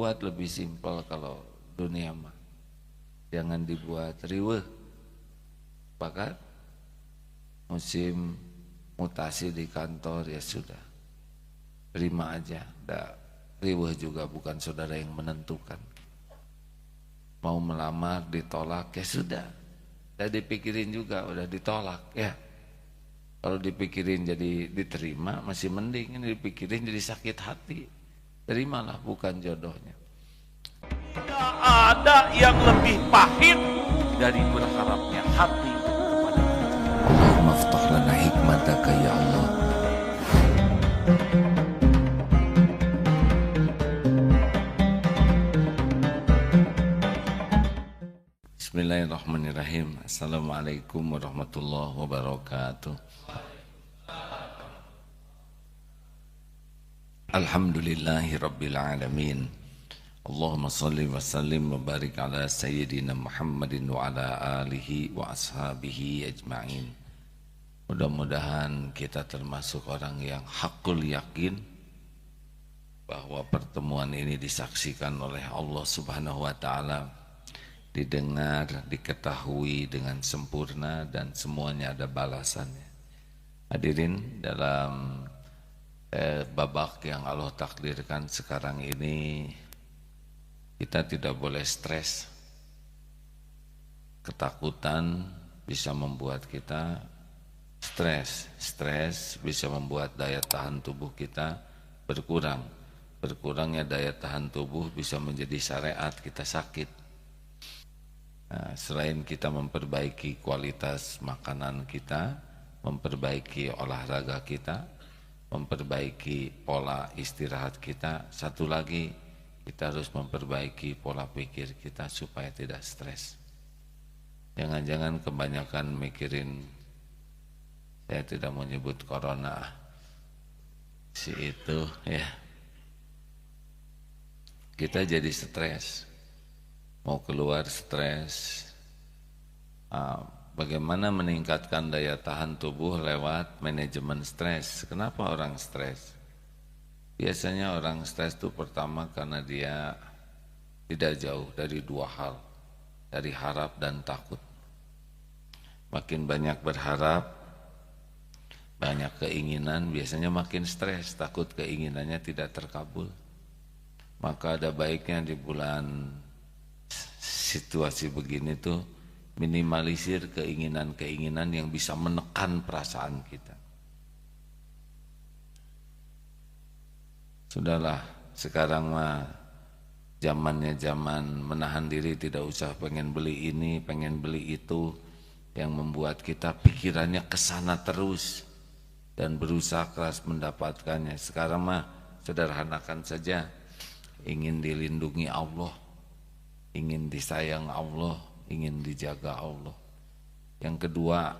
dibuat lebih simpel kalau dunia mah. Jangan dibuat riweuh. Bahkan musim mutasi di kantor ya sudah. Terima aja. Riweuh juga bukan saudara yang menentukan. Mau melamar ditolak ya sudah. Udah dipikirin juga udah ditolak ya. Kalau dipikirin jadi diterima masih mending, ini dipikirin jadi sakit hati. Terimalah bukan jodohnya. Tidak ada yang lebih pahit dari berharapnya hati kepada Allah. Allahumma aftah lana hikmataka ya Allah. Bismillahirrahmanirrahim. Assalamualaikum warahmatullahi wabarakatuh. Alhamdulillahi rabbil alamin. Allahumma salli wa sallim wa barik ala sayyidina Muhammadin wa ala alihi wa ashabihi ajma'in. Mudah-mudahan kita termasuk orang yang hakul yakin bahwa pertemuan ini disaksikan oleh Allah Subhanahu wa taala, didengar, diketahui dengan sempurna dan semuanya ada balasannya. Hadirin, dalam babak yang Allah takdirkan sekarang ini kita tidak boleh stres. Ketakutan bisa membuat kita stres. Stres bisa membuat daya tahan tubuh kita berkurang. Berkurangnya daya tahan tubuh bisa menjadi syariat kita sakit. Nah, selain kita memperbaiki kualitas makanan kita, memperbaiki olahraga kita, memperbaiki pola istirahat kita, satu lagi kita harus memperbaiki pola pikir kita supaya tidak stres. Jangan-jangan kebanyakan mikirin, saya tidak mau nyebut corona, si itu ya. Kita jadi stres. Mau keluar stres. Bagaimana meningkatkan daya tahan tubuh lewat manajemen stres? Kenapa orang stres? Biasanya orang stres itu pertama karena dia tidak jauh dari dua hal, dari harap dan takut. Makin banyak berharap, banyak keinginan, biasanya makin stres, takut keinginannya tidak terkabul. Maka ada baiknya di bulan situasi begini tuh minimalisir keinginan-keinginan yang bisa menekan perasaan kita. Sudahlah, sekarang mah zamannya zaman menahan diri, tidak usah pengen beli ini, pengen beli itu, yang membuat kita pikirannya kesana terus dan berusaha keras mendapatkannya. Sekarang mah sederhanakan saja, ingin dilindungi Allah, ingin disayang Allah, ingin dijaga Allah. Yang kedua,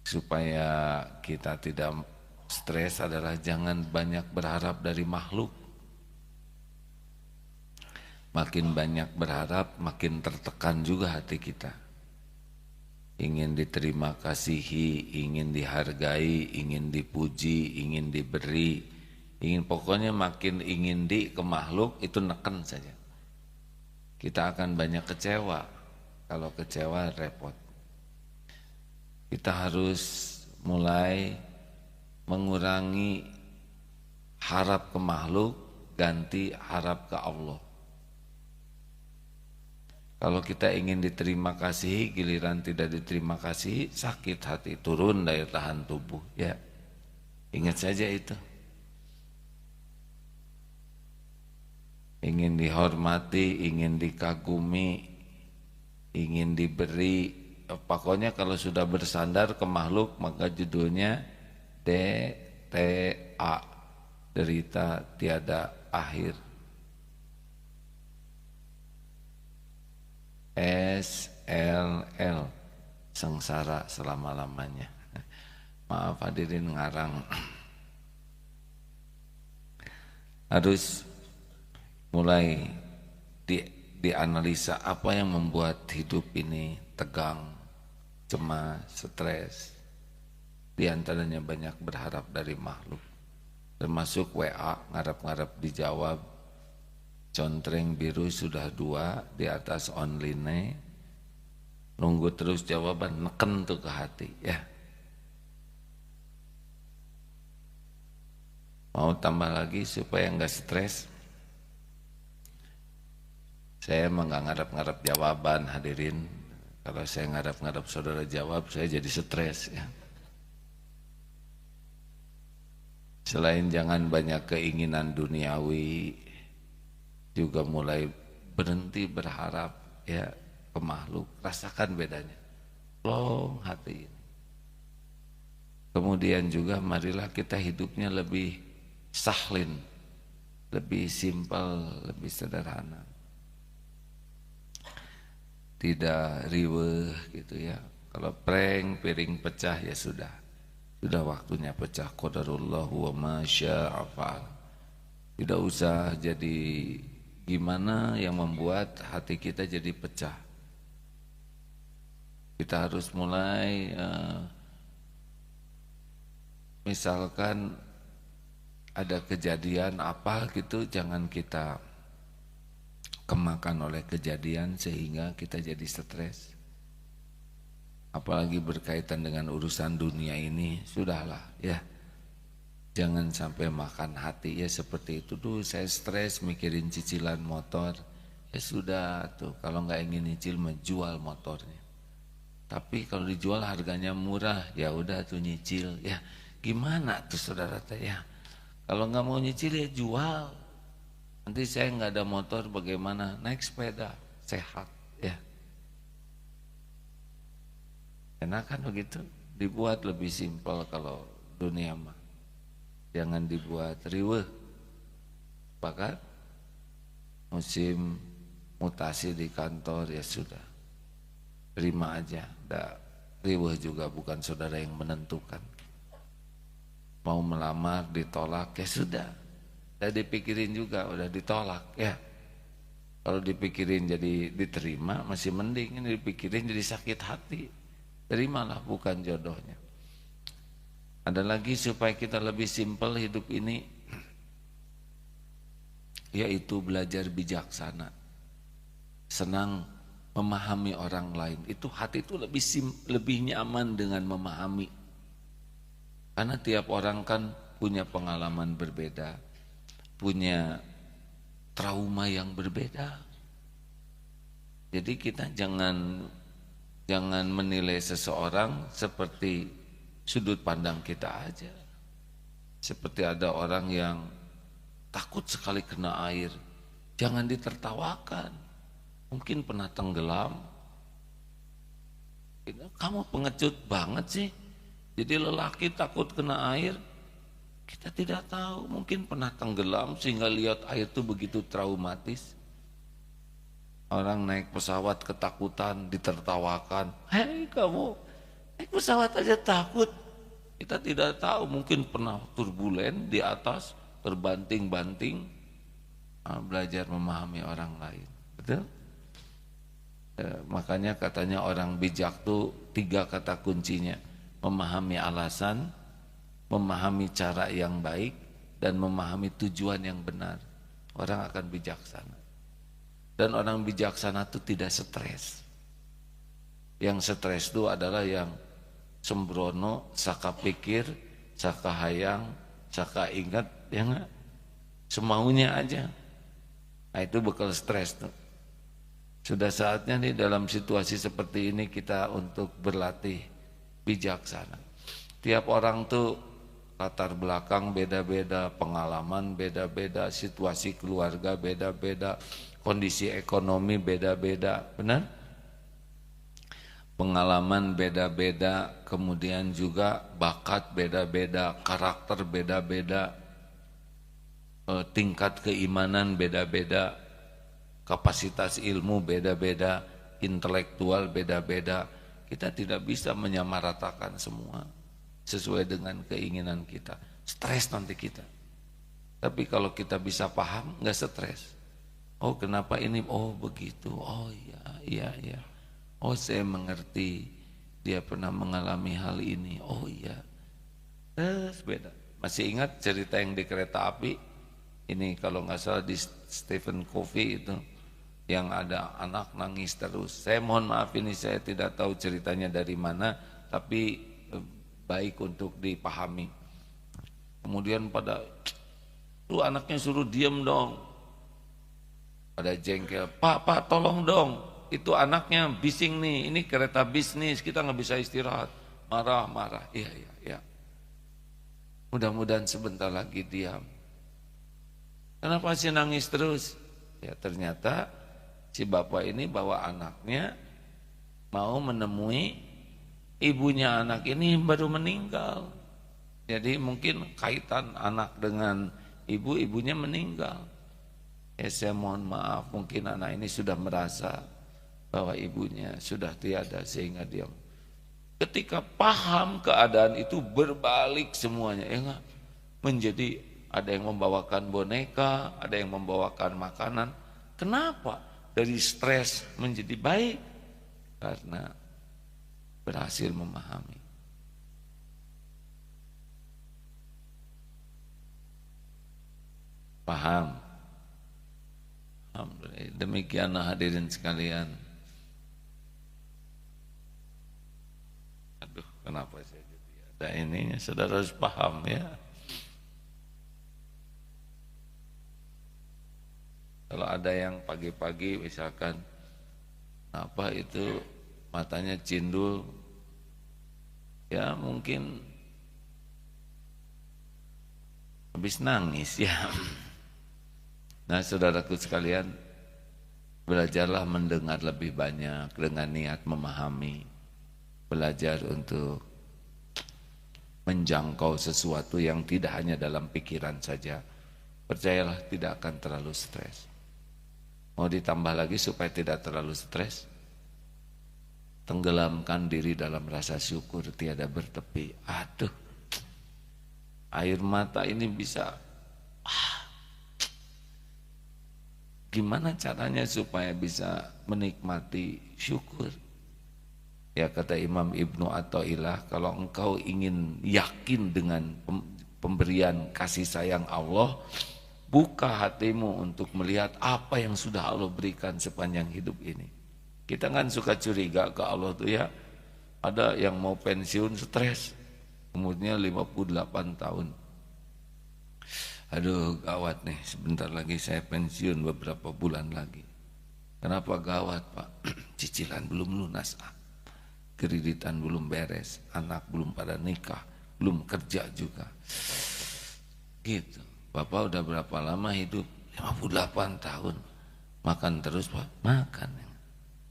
supaya kita tidak stres adalah jangan banyak berharap dari makhluk. Makin banyak berharap, makin tertekan juga hati kita. Ingin diterima kasihi, ingin dihargai, ingin dipuji, ingin diberi, pokoknya makin ingin ke makhluk itu neken saja. Kita akan banyak kecewa. Kalau kecewa repot. Kita harus mulai mengurangi harap ke makhluk, ganti harap ke Allah. Kalau kita ingin diterima kasih, giliran tidak diterima kasih, sakit hati, turun daya tahan tubuh. Ya, ingat saja itu. Ingin dihormati, ingin dikagumi, ingin diberi, pokoknya kalau sudah bersandar ke makhluk maka judulnya DTA, derita tiada akhir. SLL, sengsara selama-lamanya. Maaf hadirin ngarang. Harus mulai dianalisa apa yang membuat hidup ini tegang, cemas, stres. Di antaranya banyak berharap dari makhluk. termasuk WA ngarap-ngarap dijawab, contreng biru sudah 2 di atas online, nunggu terus jawaban, neken tuh ke hati ya. Mau tambah lagi supaya enggak stres? Saya emang nggak ngarap-ngarap jawaban hadirin. Kalau saya ngarap-ngarap saudara jawab, saya jadi stres ya. Selain jangan banyak keinginan duniawi, juga mulai berhenti berharap ya ke makhluk. Rasakan bedanya. Plong hati ini. Kemudian juga marilah kita hidupnya lebih sahlin, lebih simpel, lebih sederhana. Tidak riweh gitu ya. Kalau prank piring pecah ya sudah waktunya pecah. Qadarullah wa ma syaa fa'al. Tidak usah jadi gimana yang membuat hati kita jadi pecah. Kita harus mulai misalkan ada kejadian apa gitu, jangan kita kemakan oleh kejadian sehingga kita jadi stres. Apalagi berkaitan dengan urusan dunia ini, sudahlah ya. Jangan sampai makan hati ya seperti itu. Tuh saya stres mikirin cicilan motor. Ya sudah tuh, kalau nggak ingin nyicil menjual motornya. Tapi kalau dijual harganya murah, ya udah tuh nyicil ya. Gimana tuh saudara ya? Kalau nggak mau nyicil ya jual. Nanti saya nggak ada motor bagaimana? Naik sepeda sehat ya. Enak kan begitu? Dibuat lebih simpel kalau dunia mah. Jangan dibuat riweh. Bahkan musim mutasi di kantor ya sudah. Terima aja. Riweh juga bukan saudara yang menentukan. Mau melamar ditolak ya sudah. Udah dipikirin juga udah ditolak ya. Kalau dipikirin jadi diterima masih mending, ini dipikirin jadi sakit hati. Terimalah bukan jodohnya. Ada lagi supaya kita lebih simpel hidup ini, yaitu belajar bijaksana. Senang memahami orang lain. Itu hati itu lebih nyaman dengan memahami. Karena tiap orang kan punya pengalaman berbeda, punya trauma yang berbeda. Jadi kita jangan menilai seseorang seperti sudut pandang kita aja. Seperti ada orang yang takut sekali kena air, jangan ditertawakan. Mungkin pernah tenggelam. Kamu pengecut banget sih. Jadi lelaki takut kena air, kita tidak tahu. Mungkin pernah tenggelam sehingga lihat air itu begitu traumatis. Orang naik pesawat ketakutan, ditertawakan. Hei kamu, naik pesawat aja takut. Kita tidak tahu, mungkin pernah turbulen di atas, terbanting-banting. Belajar memahami orang lain. Betul? Makanya katanya orang bijak tuh 3 kata kuncinya. Memahami alasan, memahami cara yang baik, dan memahami tujuan yang benar. Orang akan bijaksana. Dan orang bijaksana itu tidak stres. Yang stres itu adalah yang sembrono, saka pikir, saka hayang, saka ingat, ya enggak? Semaunya aja. Nah itu bekal stres tuh. Sudah saatnya nih dalam situasi seperti ini kita untuk berlatih bijaksana. Tiap orang tuh latar belakang beda-beda, pengalaman beda-beda, situasi keluarga beda-beda, kondisi ekonomi beda-beda, benar? Pengalaman beda-beda, kemudian juga bakat beda-beda, karakter beda-beda, tingkat keimanan beda-beda, kapasitas ilmu beda-beda, intelektual beda-beda. Kita tidak bisa menyamaratakan semua sesuai dengan keinginan kita. Stres nanti kita. Tapi kalau kita bisa paham, nggak stres. Oh kenapa ini? Oh begitu. Oh iya. Oh saya mengerti. Dia pernah mengalami hal ini. Oh iya. Beda. Masih ingat cerita yang di kereta api? Ini kalau nggak salah di Stephen Covey itu, yang ada anak nangis terus. Saya mohon maaf ini saya tidak tahu ceritanya dari mana, tapi baik untuk dipahami. Kemudian pada, tuh anaknya suruh diem dong. Pada jengkel, Pak tolong dong, itu anaknya bising nih, ini kereta bisnis, kita nggak bisa istirahat. Marah, iya. Mudah-mudahan sebentar lagi diam. Kenapa sih nangis terus? Ya ternyata si bapak ini bawa anaknya mau menemui ibunya anak ini baru meninggal. Jadi mungkin kaitan anak dengan ibunya meninggal. Ya saya mohon maaf, mungkin anak ini sudah merasa bahwa ibunya sudah tiada sehingga dia ketika paham keadaan itu berbalik semuanya, ya enggak? Menjadi ada yang membawakan boneka, ada yang membawakan makanan. Kenapa? Dari stres menjadi baik karena berhasil memahami. Paham? Alhamdulillah. Demikian hadirin sekalian. Aduh, kenapa saya jadi ada ininya? Saudara harus paham ya. Kalau ada yang pagi-pagi misalkan apa itu matanya cindul, ya mungkin habis nangis ya. Nah saudaraku sekalian, belajarlah mendengar lebih banyak dengan niat memahami. Belajar untuk menjangkau sesuatu yang tidak hanya dalam pikiran saja. Percayalah tidak akan terlalu stres. Mau ditambah lagi supaya tidak terlalu stres? Tenggelamkan diri dalam rasa syukur tiada bertepi. Aduh, air mata ini bisa gimana caranya supaya bisa menikmati syukur? Ya kata Imam Ibnu Athaillah, kalau engkau ingin yakin dengan pemberian kasih sayang Allah, buka hatimu untuk melihat apa yang sudah Allah berikan sepanjang hidup ini. Kita kan suka curiga ke Allah tuh ya. Ada yang mau pensiun stres, umurnya 58 tahun. Aduh gawat nih, sebentar lagi saya pensiun beberapa bulan lagi. Kenapa gawat Pak? Cicilan belum lunas, kreditan belum beres, anak belum pada nikah, belum kerja juga. Gitu. Bapak udah berapa lama hidup? 58 tahun. Makan terus Pak? Makan.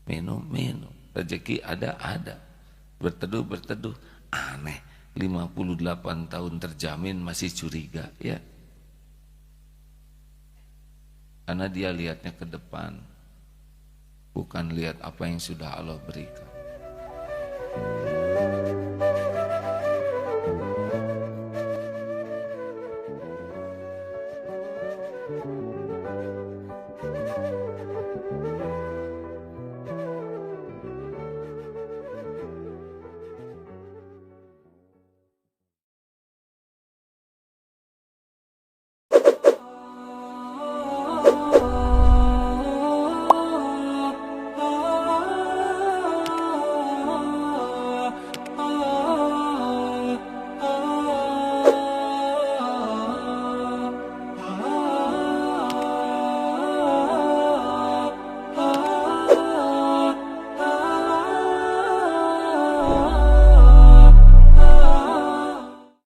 Minum. Rezeki ada. Berteduh. Aneh. 58 tahun terjamin masih curiga ya. Karena dia lihatnya ke depan, bukan lihat apa yang sudah Allah berikan.